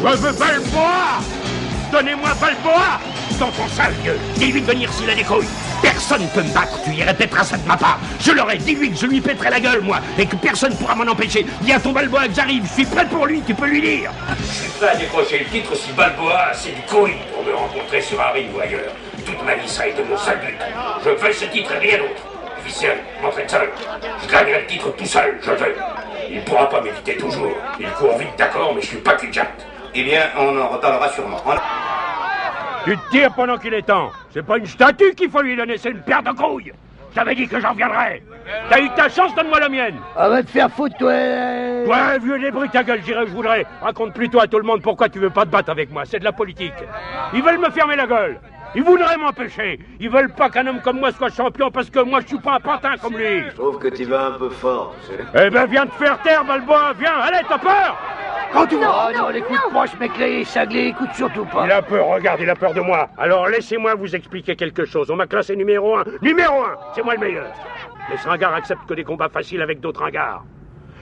Je veux Balboa! Donnez-moi Balboa! Dans ton sale gueule, dis-lui de venir s'il a des couilles. Personne ne peut me battre, tu y répéteras ça de ma part. Je l'aurai, dis-lui que je lui pèterai la gueule, moi, et que personne ne pourra m'en empêcher. Viens ton Balboa que j'arrive, je suis prêt pour lui, tu peux lui dire. Je suis prêt à décrocher le titre si Balboa a assez de couilles pour me rencontrer sur un ring ou ailleurs. Toute ma vie, ça a été mon seul but. Je veux ce titre et rien d'autre. Officiel, m'entraîne seul. Je gagnerai le titre tout seul, je veux. Il ne pourra pas m'éviter toujours. Il court vite, d'accord, mais je suis pas cul-jack. Eh bien, on en reparlera sûrement. Tu te tires pendant qu'il est temps. C'est pas une statue qu'il faut lui donner, c'est une paire de couilles. Je t'avais dit que j'en reviendrais. T'as eu ta chance, donne-moi la mienne. Ah, va te faire foutre, toi. Ouais, vieux débris, ta gueule, j'irai où je voudrais. Raconte plutôt à tout le monde pourquoi tu veux pas te battre avec moi. C'est de la politique. Ils veulent me fermer la gueule. Ils voudraient m'empêcher. Ils veulent pas qu'un homme comme moi soit champion parce que moi je suis pas un pantin comme lui. Je trouve que tu vas un peu fort, tu sais. Eh ben viens te faire taire, Balboa, viens, allez, t'as peur? Quand tu vas. Non, l'écoute pas, ce mec-là est cinglé, écoute surtout pas. Il a peur, regarde, il a peur de moi. Alors laissez-moi vous expliquer quelque chose. On m'a classé numéro 1. Numéro 1, c'est moi le meilleur. Les ringards acceptent que des combats faciles avec d'autres ringards.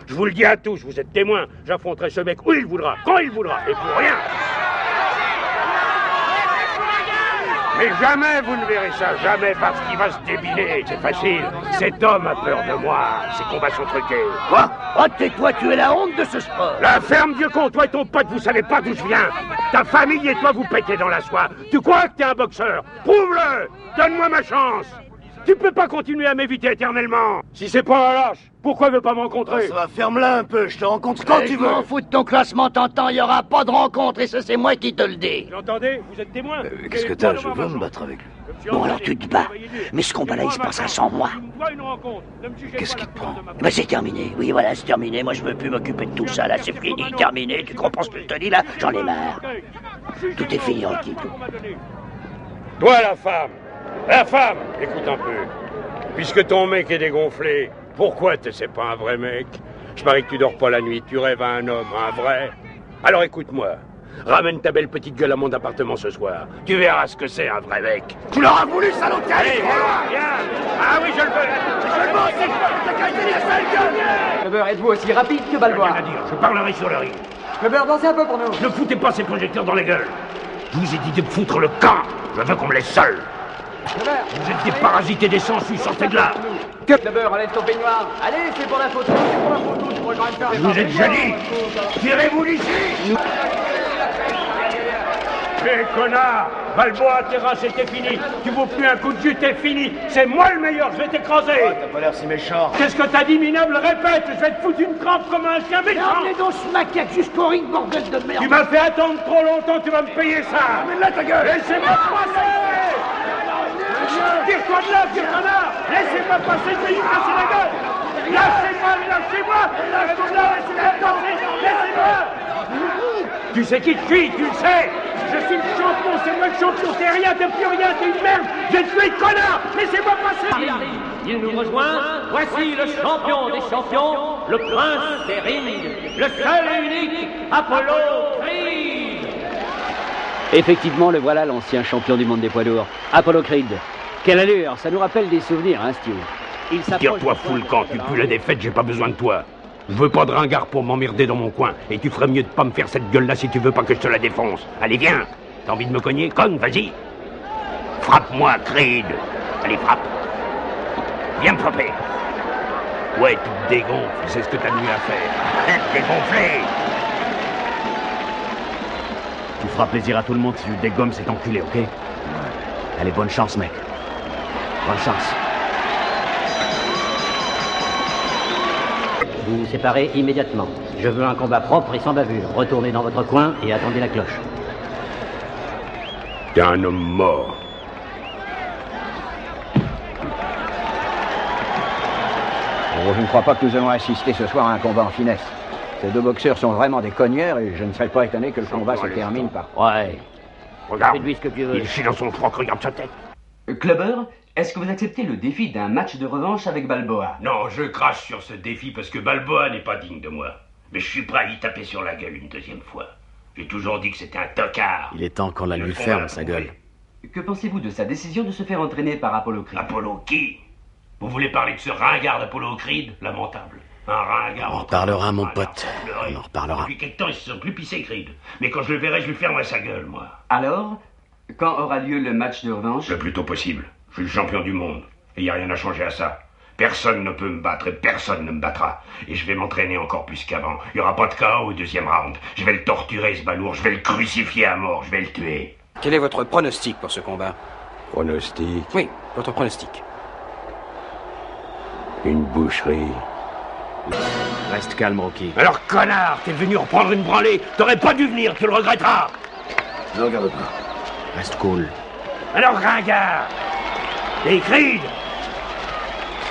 Je vous le dis à tous, vous êtes témoins. J'affronterai ce mec où il voudra, quand il voudra, et pour rien. Mais jamais vous ne verrez ça, jamais, parce qu'il va se débiner. C'est facile. Cet homme a peur de moi. Ses combats sont truqués. Quoi? Oh, tais-toi, tu es la honte de ce sport. La ferme, vieux con, toi et ton pote, vous savez pas d'où je viens. Ta famille et toi, vous pétez dans la soie. Tu crois que t'es un boxeur? Prouve-le. Donne-moi ma chance. Tu peux pas continuer à m'éviter éternellement. Si c'est pas un lâche, pourquoi veut pas me rencontrer? Ça va, ferme-la un peu, je te rencontre quand tu veux. Je m'en fous de ton classement, t'entends, il y aura pas de rencontre et ça c'est moi qui te le dis. Vous entendez? Vous êtes témoin? Qu'est-ce que t'as? Je veux me battre avec lui. Bon alors tu te bats, mais ce combat-là il se passera sans moi. Qu'est-ce qui te prend? Bah c'est terminé, oui voilà c'est terminé, moi je veux plus m'occuper de tout ça là, c'est fini, terminé, tu comprends ce que je te dis là? J'en ai marre. Tout est fini en qui. Toi la femme, écoute un peu. Puisque ton mec est dégonflé, pourquoi c'est pas un vrai mec? Je parie que tu dors pas la nuit, tu rêves à un homme, un vrai. Alors écoute-moi, ramène ta belle petite gueule à mon appartement ce soir. Tu verras ce que c'est un vrai mec. Tu l'auras voulu, salaud, allez, viens. Ah oui, je le veux. Je le veux aussi, t'as qu'à être la sale gueule. Clubber, êtes-vous aussi rapide que Balboa? Rien à dire, je parlerai sur le ring. Clubber, dansez un peu pour nous. Ne foutez pas ces projecteurs dans les gueules. Je vous ai dit de me foutre le camp. Je veux qu'on me laisse seul. Vous êtes des parasités des sangsues, sortez de là. Clubber, enlève ton peignoir. Allez, c'est pour la photo, c'est pour la photo. Tu pourrais quand même faire. Vous êtes jaloux. Tirez-vous d'ici. Hé, connard! Balboa, Terra, c'était fini. Tu vaux plus un coup de jus, t'es fini. C'est moi le meilleur, je vais t'écraser. T'as pas l'air si méchant. Qu'est-ce que t'as dit, minable? Répète, je vais te foutre une crampe comme un chien méchant. Emmenez donc ce macaque jusqu'au ring, bordel de merde. Tu m'as fait attendre trop longtemps, tu vas me payer ça. Mais là ta gueule. Laissez-moi passer. Tire-toi de là, vieux connard. Laissez-moi passer, je vais lui casser la gueule. Lâchez-moi, laissez-moi. Tu sais qui je suis, tu le sais. Je suis le champion, c'est moi le champion, t'es rien, t'es plus rien, t'es une merde. Je suis le connard. Laissez-moi passer. Il nous rejoint, voici le champion des champions, le prince des rings, le seul et unique Apollo Creed. Effectivement, le voilà l'ancien champion du monde des poids lourds, Apollo Creed. Quelle allure, ça nous rappelle des souvenirs, hein, Stu? Tire-toi, fous le camp, tu pues la défaite, j'ai pas besoin de toi. Je veux pas de ringard pour m'emmerder dans mon coin, et tu ferais mieux de pas me faire cette gueule-là si tu veux pas que je te la défonce. Allez, viens. T'as envie de me cogner? Cogne, vas-y. Frappe-moi, Creed. Allez, frappe. Viens me frapper. Ouais, tu te dégonfles, c'est ce que t'as de mieux à faire. Arrête de dégonfler. Tu feras plaisir à tout le monde si tu dégommes cet enculé, ok? Ouais. Allez, bonne chance, mec. Bonne chance. Vous vous séparez immédiatement. Je veux un combat propre et sans bavure. Retournez dans votre coin et attendez la cloche. T'es un homme mort. Je ne crois pas que nous allons assister ce soir à un combat en finesse. Ces deux boxeurs sont vraiment des cogneurs et je ne serais pas étonné que le combat se termine par... Ouais. Regarde, Fais-lui ce que tu veux. il chie dans son froc, regarde sa tête. Clubber, est-ce que vous acceptez le défi d'un match de revanche avec Balboa? Non, je crache sur ce défi parce que Balboa n'est pas digne de moi. Mais je suis prêt à y taper sur la gueule une deuxième fois. J'ai toujours dit que c'était un tocard. Il est temps qu'on la lui ferme, sa gueule. Que pensez-vous de sa décision de se faire entraîner par Apollo Creed? Apollo qui? Vous voulez parler de ce ringard d'Apollo Creed? Lamentable. Un ringard. On en reparlera, mon pote. On en reparlera. Depuis quelque temps, ils se sont plus pissés, Creed. Mais quand je le verrai, je lui fermerai sa gueule, moi. Alors, quand aura lieu le match de revanche? Le plus tôt possible. Je suis le champion du monde. Et il n'y a rien à changer à ça. Personne ne peut me battre et personne ne me battra. Et je vais m'entraîner encore plus qu'avant. Il n'y aura pas de KO au deuxième round. Je vais le torturer, ce balourd. Je vais le crucifier à mort. Je vais le tuer. Quel est votre pronostic pour ce combat? Pronostic. Oui, votre pronostic. Une boucherie. Reste calme, Rocky. Alors, connard, t'es venu reprendre une branlée. T'aurais pas dû venir, tu le regretteras. Ne regarde pas. Reste cool. Alors, ringard. Et Creed,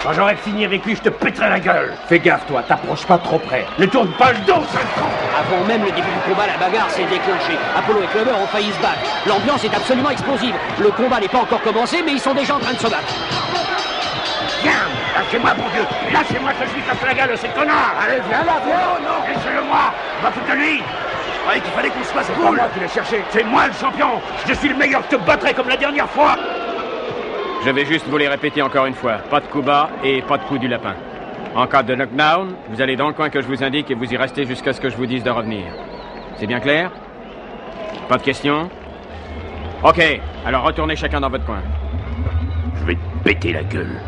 quand j'aurai fini avec lui, je te pèterai la gueule. Fais gaffe, toi, t'approches pas trop près. Ne tourne pas le dos, sale con. Avant même le début du combat, la bagarre s'est déclenchée. Apollo et Clubber ont failli se battre. L'ambiance est absolument explosive. Le combat n'est pas encore commencé, mais ils sont déjà en train de se battre. Viens, lâchez-moi, bon Dieu. Lâchez-moi que je lui casse la gueule, ce connard. Allez, viens là, viens. Non, non, laissez-le-moi. On va foutre lui. Je croyais qu'il fallait qu'on se fasse cool. C'est moi qui l'ai cherché. C'est moi le champion. Je suis le meilleur, je te battrai comme la dernière fois. Je vais juste vous les répéter encore une fois. Pas de coup bas et pas de coup du lapin. En cas de knockdown, vous allez dans le coin que je vous indique et vous y restez jusqu'à ce que je vous dise de revenir. C'est bien clair? Pas de questions? Ok, alors retournez chacun dans votre coin. Je vais te péter la gueule.